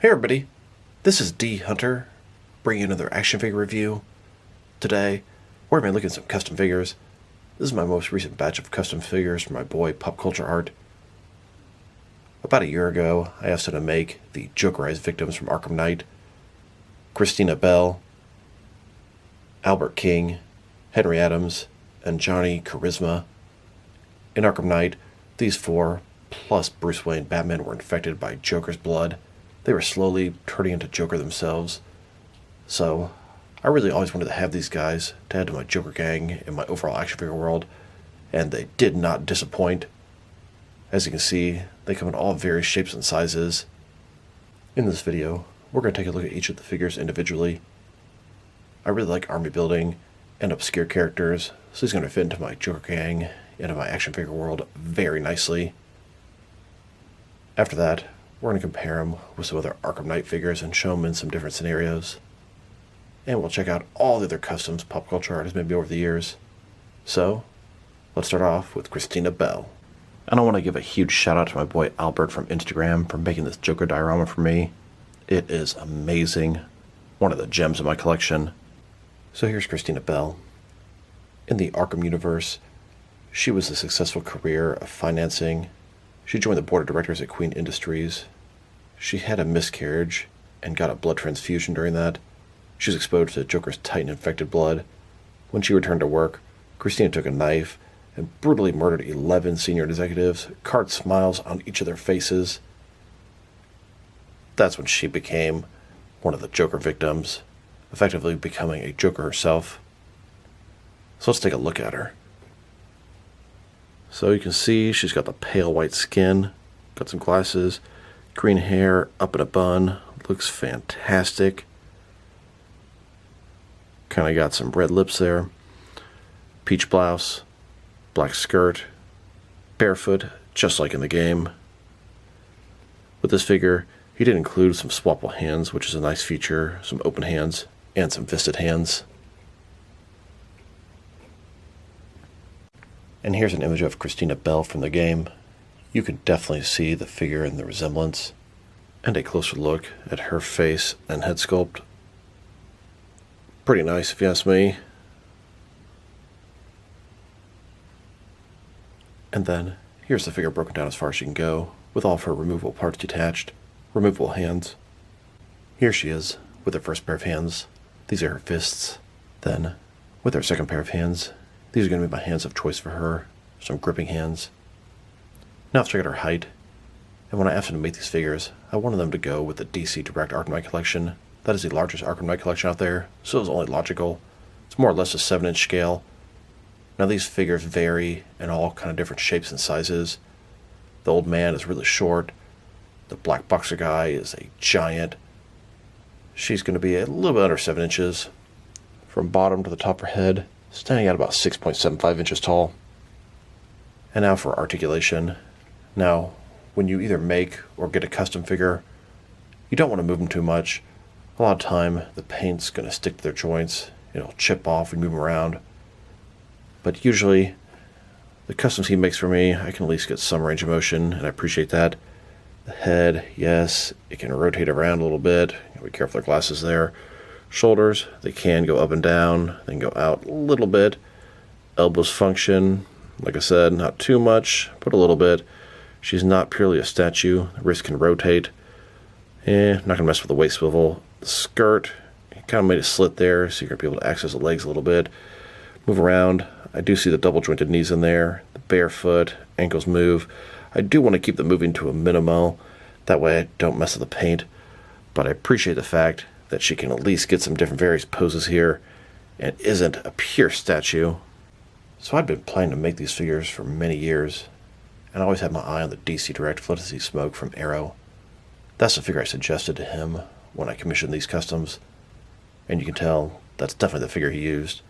Hey everybody, this is D Hunter, bringing you another action figure review. Today, we're going to be looking at some custom figures. This is my most recent batch of custom figures for my boy Pop Culture Art. About a year ago, I asked him to make the Jokerized victims from Arkham Knight, Christina Bell, Albert King, Henry Adams, and Johnny Charisma. In Arkham Knight, these four, plus Bruce Wayne and Batman, were infected by Joker's blood. They were slowly turning into Joker themselves. So, I really always wanted to have these guys to add to my Joker gang in my overall action figure world, and they did not disappoint. As you can see, they come in all various shapes and sizes. In this video, we're going to take a look at each of the figures individually. I really like army building and obscure characters, so he's going to fit into my Joker gang, into my action figure world very nicely. After that, we're going to compare them with some other Arkham Knight figures and show them in some different scenarios. And we'll check out all the other customs Pop Culture Art has made me over the years. So, let's start off with Christina Bell. And I want to give a huge shout out to my boy Albert from Instagram for making this Joker diorama for me. It is amazing. One of the gems of my collection. So here's Christina Bell. In the Arkham universe, she was a successful career of financing. She joined the board of directors at Queen Industries. She had a miscarriage and got a blood transfusion during that. She was exposed to Joker's Titan-infected blood. When she returned to work, Christina took a knife and brutally murdered 11 senior executives, carved smiles on each of their faces. That's when she became one of the Joker victims, effectively becoming a Joker herself. So let's take a look at her. So you can see she's got the pale white skin, got some glasses, green hair, up in a bun, looks fantastic. Kind of got some red lips there. Peach blouse, black skirt, barefoot, just like in the game. With this figure, he did include some swappable hands, which is a nice feature, some open hands, and some fisted hands. And here's an image of Christina Bell from the game. You can definitely see the figure and the resemblance. And a closer look at her face and head sculpt. Pretty nice if you ask me. And then, here's the figure broken down as far as she can go, with all of her removable parts detached, removable hands. Here she is, with her first pair of hands. These are her fists. Then, with her second pair of hands, these are going to be my hands of choice for her, some gripping hands. Now let's check out her height. And when I asked him to make these figures, I wanted them to go with the DC Direct Arkham Knight collection. That is the largest Arkham Knight collection out there, so it was only logical. It's more or less a 7-inch scale. Now these figures vary in all kind of different shapes and sizes. The old man is really short. The black boxer guy is a giant. She's going to be a little bit under 7 inches. From bottom to the top of her head, standing at about 6.75 inches tall. And now for articulation. Now, when you either make or get a custom figure, you don't want to move them too much. A lot of time, the paint's going to stick to their joints. It'll chip off when you move them around. But usually, the customs he makes for me, I can at least get some range of motion, and I appreciate that. The head, yes, it can rotate around a little bit. Be careful with their glasses there. Shoulders, they can go up and down, they can go out a little bit. Elbows function, like I said, not too much, but a little bit. She's not purely a statue. The wrist can rotate. Not going to mess with the waist swivel. The skirt, kind of made a slit there, so you're going to be able to access the legs a little bit. Move around. I do see the double jointed knees in there. The barefoot, ankles move. I do want to keep the moving to a minimal. That way I don't mess with the paint. But I appreciate the fact that she can at least get some different various poses here and isn't a pure statue. So I'd been planning to make these figures for many years, and I always had my eye on the DC Direct Flood to See Smoke from Arrow. That's the figure I suggested to him when I commissioned these customs, and you can tell that's definitely the figure he used.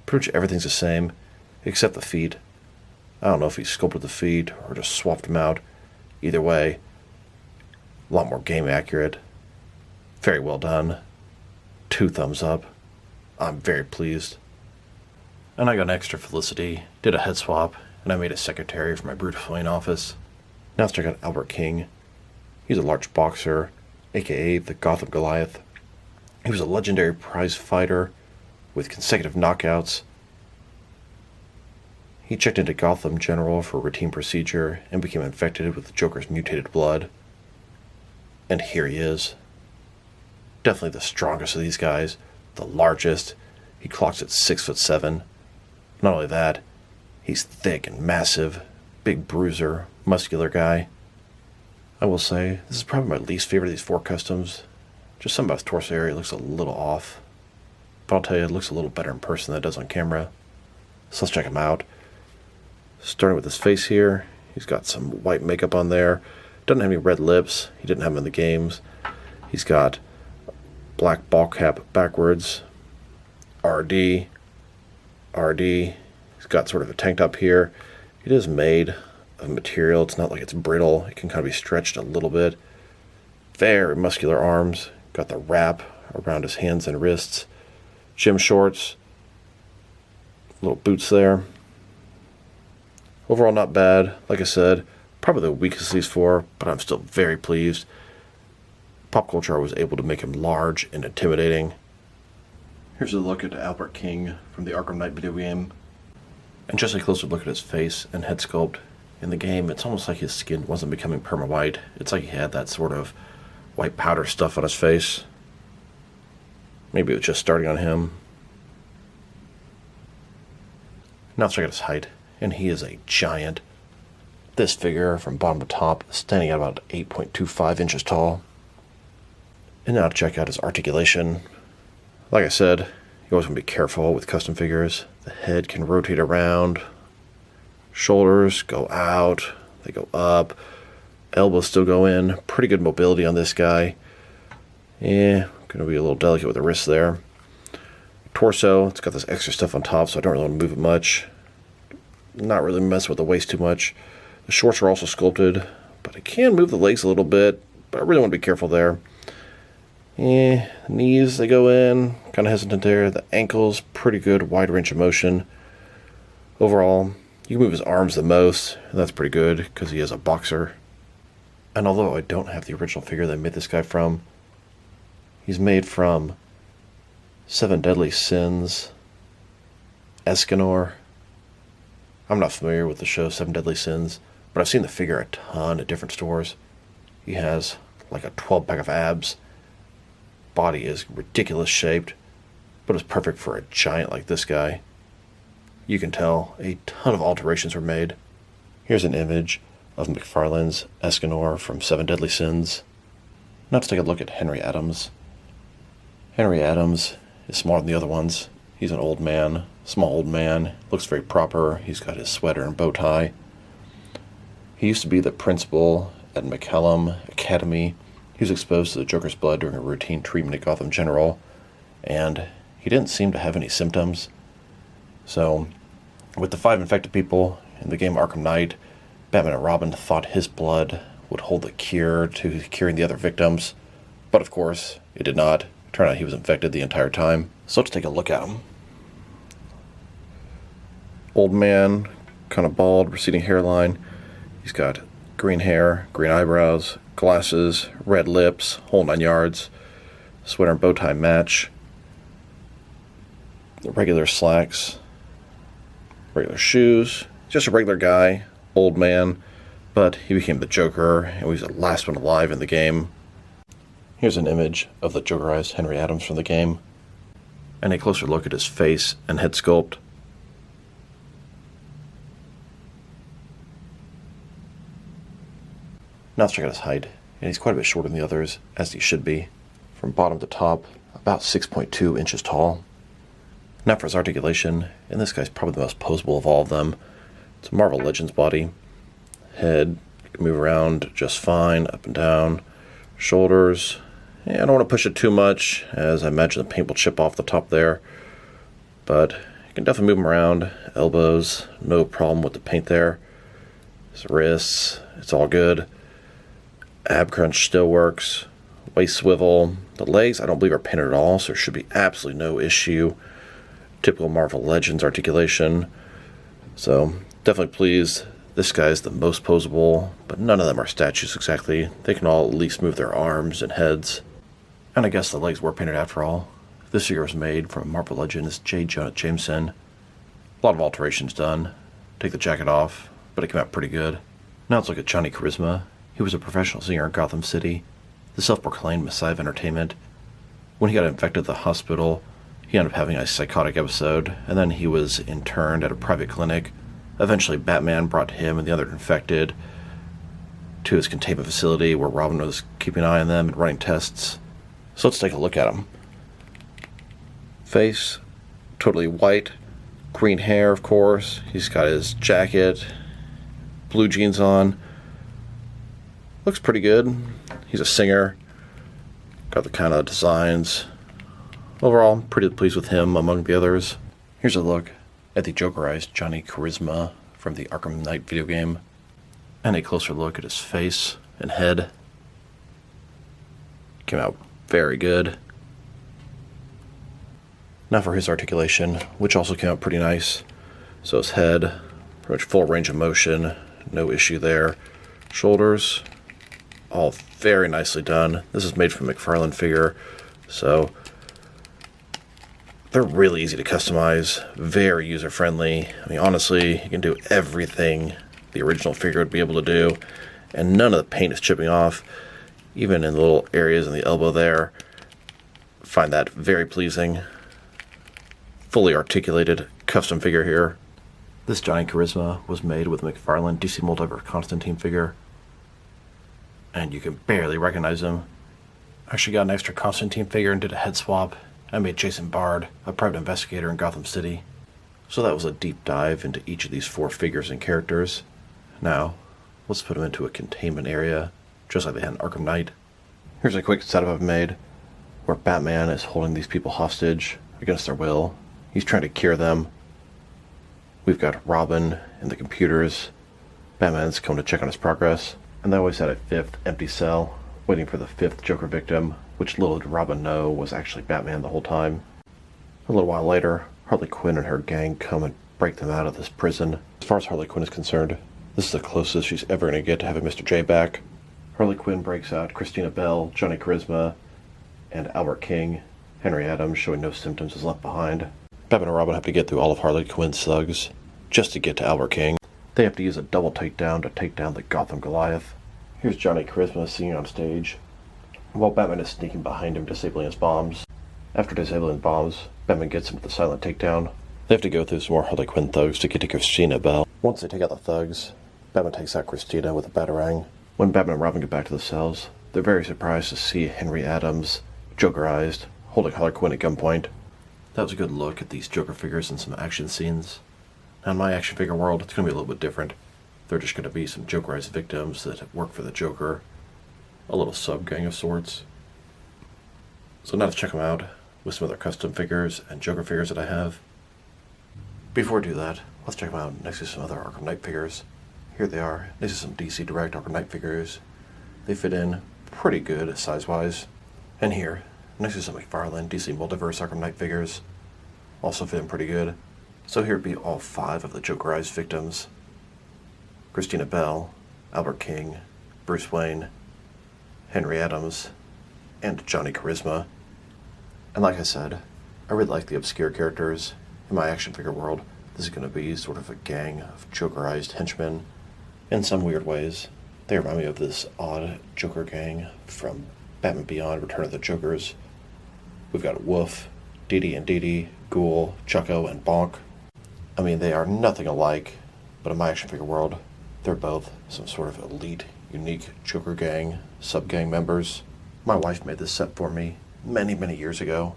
Pretty much everything's the same, except the feet. I don't know if he sculpted the feet or just swapped them out. Either way, a lot more game accurate. Very well done. 2 thumbs up. I'm very pleased. And I got an extra felicity, did a head swap, and I made a secretary for my Bruce Wayne office. Now let's check out Albert King. He's a large boxer, AKA the Gotham Goliath. He was a legendary prize fighter with consecutive knockouts. He checked into Gotham General for routine procedure and became infected with the Joker's mutated blood. And here he is. Definitely the strongest of these guys, the largest. He clocks at 6'7". Not only that, he's thick and massive, big bruiser, muscular guy. I will say, this is probably my least favorite of these 4 customs. Just something about his torso area looks a little off. But I'll tell you, it looks a little better in person than it does on camera. So let's check him out. Starting with his face here, he's got some white makeup on there. Doesn't have any red lips. He didn't have them in the games. He's got black ball cap backwards. RD. He's got sort of a tank top here. It is made of material. It's not like it's brittle. It can kind of be stretched a little bit. Very muscular arms. Got the wrap around his hands and wrists. Gym shorts. Little boots there. Overall, not bad. Like I said, probably the weakest of these 4, but I'm still very pleased. Pop culture was able to make him large and intimidating. Here's a look at Albert King from the Arkham Knight video game. And just a closer look at his face and head sculpt. In the game, it's almost like his skin wasn't becoming perma-white. It's like he had that sort of white powder stuff on his face. Maybe it was just starting on him. Now let's check out his height. And he is a giant. This figure, from bottom to top, is standing at about 8.25 inches tall. And now to check out his articulation. Like I said, you always want to be careful with custom figures. The head can rotate around. Shoulders go out. They go up. Elbows still go in. Pretty good mobility on this guy. Yeah, going to be a little delicate with the wrists there. Torso, it's got this extra stuff on top, so I don't really want to move it much. Not really mess with the waist too much. The shorts are also sculpted, but I can move the legs a little bit, but I really want to be careful there. Knees, they go in, kind of hesitant there. The ankles, pretty good, wide range of motion. Overall, you can move his arms the most, and that's pretty good, because he is a boxer. And although I don't have the original figure they made this guy from, he's made from 7 Deadly Sins, Escanor. I'm not familiar with the show 7 Deadly Sins, but I've seen the figure a ton at different stores. He has like a 12-pack of abs. Body is ridiculous shaped, but it's perfect for a giant like this guy. You can tell a ton of alterations were made. Here's an image of McFarlane's Escanor from 7 Deadly Sins. Now let's take a look at Henry Adams. Henry Adams is smaller than the other ones. He's an old man, small old man, looks very proper. He's got his sweater and bow tie. He used to be the principal at McFarlane Academy. He was exposed to the Joker's blood during a routine treatment at Gotham General, and he didn't seem to have any symptoms. So, with the 5 infected people in the game Arkham Knight, Batman and Robin thought his blood would hold the cure to curing the other victims, but of course, it did not. It turned out he was infected the entire time. So let's take a look at him. Old man, kind of bald, receding hairline. He's got green hair, green eyebrows, glasses, red lips, whole 9 yards. Sweater and bow tie match. Regular slacks. Regular shoes. Just a regular guy, old man, but he became the Joker, and he was the last one alive in the game. Here's an image of the Jokerized Henry Adams from the game, and a closer look at his face and head sculpt. Now let's check out his height, and he's quite a bit shorter than the others, as he should be. From bottom to top, about 6.2 inches tall. Now for his articulation, and this guy's probably the most posable of all of them. It's a Marvel Legends body. Head, you can move around just fine, up and down. Shoulders, I don't want to push it too much, as I imagine the paint will chip off the top there. But you can definitely move them around. Elbows, no problem with the paint there. His wrists, it's all good. Ab crunch still works. Waist swivel. The legs I don't believe are painted at all, so there should be absolutely no issue. Typical Marvel Legends articulation. So definitely pleased This guy's the most posable, but none of them are statues exactly. They can all at least move their arms and heads. And I guess the legs were painted after all. This figure was made from Marvel Legends J. Jonah Jameson. A lot of alterations done. Take the jacket off, but it came out pretty good. Now let's look at Johnny Charisma. He was a professional singer in Gotham City, the self-proclaimed messiah of entertainment. When he got infected at the hospital, he ended up having a psychotic episode, and then he was interned at a private clinic. Eventually, Batman brought him and the other infected to his containment facility where Robin was keeping an eye on them and running tests. So let's take a look at him. Face, totally white. Green hair, of course. He's got his jacket, blue jeans on. Looks pretty good. He's a singer. Got the kind of designs. Overall, I'm pretty pleased with him among the others. Here's a look at the Jokerized Johnny Charisma from the Arkham Knight video game. And a closer look at his face and head. Came out very good. Now for his articulation, which also came out pretty nice. So his head, pretty much full range of motion, no issue there. Shoulders, all very nicely done. This is made from a McFarlane figure, so they're really easy to customize, very user-friendly. I mean, honestly, you can do everything the original figure would be able to do, and none of the paint is chipping off, even in the little areas in the elbow there. Find that very pleasing. Fully articulated custom figure here. This Johnny Charisma was made with a McFarlane DC Multiverse Constantine figure, and you can barely recognize him. I actually got an extra Constantine figure and did a head swap. I made Jason Bard, a private investigator in Gotham City. So that was a deep dive into each of these 4 figures and characters. Now, let's put them into a containment area, just like they had in Arkham Knight. Here's a quick setup I've made, where Batman is holding these people hostage against their will. He's trying to cure them. We've got Robin in the computers. Batman's come to check on his progress. And they always had a 5th empty cell, waiting for the 5th Joker victim, which little did Robin know was actually Batman the whole time. A little while later, Harley Quinn and her gang come and break them out of this prison. As far as Harley Quinn is concerned, this is the closest she's ever going to get to having Mr. J back. Harley Quinn breaks out Christina Bell, Johnny Charisma, and Albert King. Henry Adams, showing no symptoms, is left behind. Batman and Robin have to get through all of Harley Quinn's thugs just to get to Albert King. They have to use a double takedown to take down the Gotham Goliath. Here's Johnny Charisma singing on stage, while Batman is sneaking behind him, disabling his bombs. After disabling bombs, Batman gets him with the silent takedown. They have to go through some more Harley Quinn thugs to get to Christina Bell. Once they take out the thugs, Batman takes out Christina with a batarang. When Batman and Robin get back to the cells, they're very surprised to see Henry Adams, Jokerized, holding Harley Quinn at gunpoint. That was a good look at these Joker figures and some action scenes. Now in my action figure world, it's going to be a little bit different. They're just going to be some Jokerized victims that work for the Joker. A little sub-gang of sorts. So now let's check them out with some other custom figures and Joker figures that I have. Before I do that, let's check them out next to some other Arkham Knight figures. Here they are. These are some DC Direct Arkham Knight figures. They fit in pretty good size-wise. And here, next to some McFarlane DC Multiverse Arkham Knight figures. Also fit in pretty good. So here would be all 5 of the Jokerized victims. Christina Bell, Albert King, Bruce Wayne, Henry Adams, and Johnny Charisma. And like I said, I really like the obscure characters. In my action figure world, this is going to be sort of a gang of Jokerized henchmen. In some weird ways, they remind me of this odd Joker gang from Batman Beyond, Return of the Jokers. We've got Wolf, Dee Dee and Dee Dee, Ghoul, Chucko, and Bonk. I mean, they are nothing alike, but in my action figure world, they're both some sort of elite, unique Joker gang, sub-gang members. My wife made this set for me many, many years ago.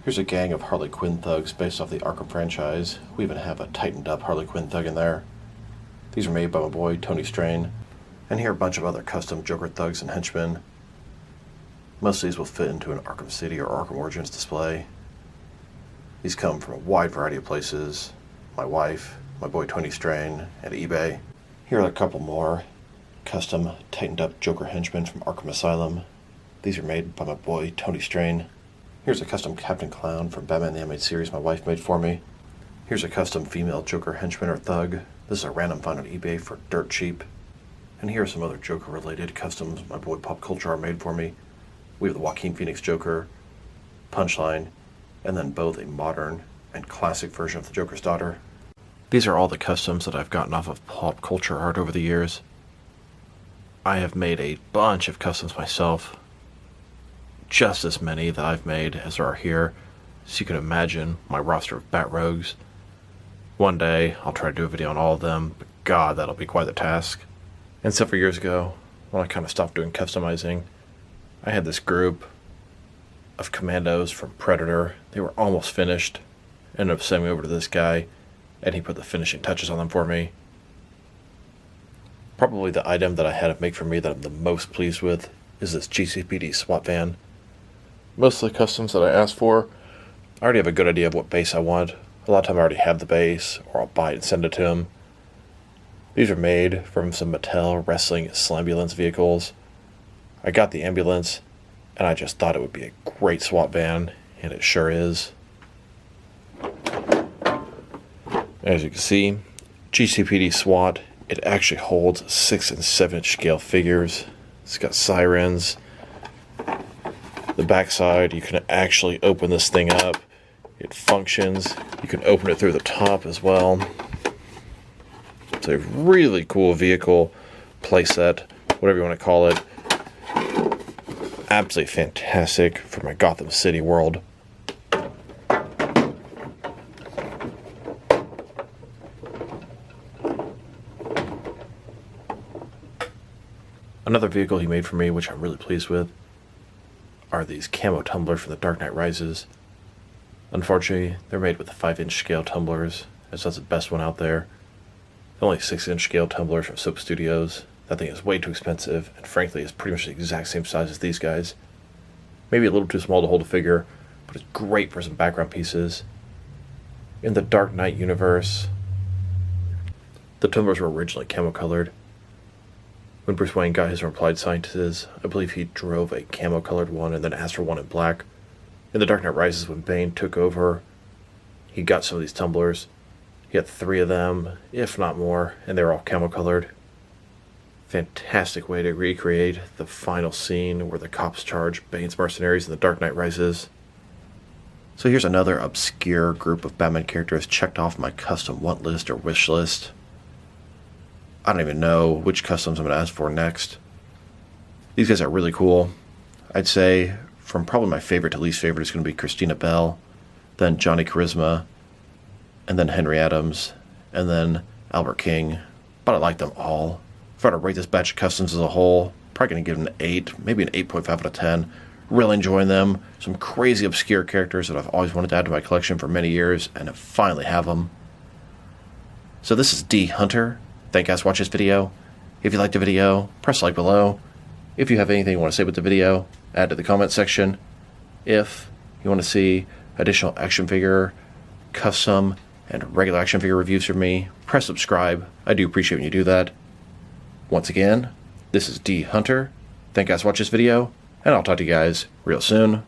Here's a gang of Harley Quinn thugs based off the Arkham franchise. We even have a tightened up Harley Quinn thug in there. These are made by my boy Tony Strain. And here are a bunch of other custom Joker thugs and henchmen. Most of these will fit into an Arkham City or Arkham Origins display. These come from a wide variety of places. My wife, my boy Tony Strain, and eBay. Here are a couple more custom tightened up Joker henchmen from Arkham Asylum. These are made by my boy Tony Strain. Here's a custom Captain Clown from Batman the Animated Series my wife made for me. Here's a custom female Joker henchman or thug This is a random find on eBay for dirt cheap. And here are some other Joker-related customs my boy Pop Culture made for me. We have the Joaquin Phoenix Joker, Punchline, and then both a modern and classic version of the Joker's daughter. These are all the customs that I've gotten off of Pop Culture art over the years. I have made a bunch of customs myself. Just as many that I've made as there are here. So you can imagine my roster of Bat Rogues. One day, I'll try to do a video on all of them, but God, that'll be quite the task. And several years ago, when I kind of stopped doing customizing, I had this group of commandos from Predator. They were almost finished. Ended up sending me over to this guy, and he put the finishing touches on them for me. Probably the item that I had him make for me that I'm the most pleased with is this GCPD Swamp van. Most of the customs that I asked for, I already have a good idea of what base I want. A lot of time I already have the base, or I'll buy it and send it to him. These are made from some Mattel Wrestling Slambulance vehicles. I got the ambulance, and I just thought it would be a great swap van, and it sure is. As you can see, GCPD SWAT, it actually holds 6 and 7 inch scale figures. It's got sirens. The backside, you can actually open this thing up. It functions. You can open it through the top as well. It's a really cool vehicle, playset, whatever you want to call it. Absolutely fantastic for my Gotham City world. Another vehicle he made for me, which I'm really pleased with, are these camo tumblers from the Dark Knight Rises. Unfortunately, they're made with the 5-inch scale tumblers, as that's the best one out there. Only 6-inch scale tumblers from Soap Studios. That thing is way too expensive, and frankly is pretty much the exact same size as these guys. Maybe a little too small to hold a figure, but it's great for some background pieces. In the Dark Knight universe, the tumblers were originally camo colored. When Bruce Wayne got his Applied Sciences, I believe he drove a camo colored one and then asked for one in black. In the Dark Knight Rises, when Bane took over, he got some of these tumblers. He had 3 of them, if not more, and they were all camo colored. Fantastic way to recreate the final scene where the cops charge Bane's mercenaries in the Dark Knight Rises. So here's another obscure group of Batman characters checked off my custom want list or wish list. I don't even know which customs I'm going to ask for next. These guys are really cool. I'd say from probably my favorite to least favorite is going to be Christina Bell, then Johnny Charisma, and then Henry Adams, and then Albert King. But I like them all. If I were to rate this batch of customs as a whole, probably going to give it an 8, maybe an 8.5 out of 10. Really enjoying them. Some crazy obscure characters that I've always wanted to add to my collection for many years, and I finally have them. So this is D Hunter. Thank you guys for watching this video. If you liked the video, press like below. If you have anything you want to say about the video, add to the comment section. If you want to see additional action figure, custom, and regular action figure reviews from me, press subscribe. I do appreciate when you do that. Once again, this is D Hunter. Thank you guys for watching this video, and I'll talk to you guys real soon.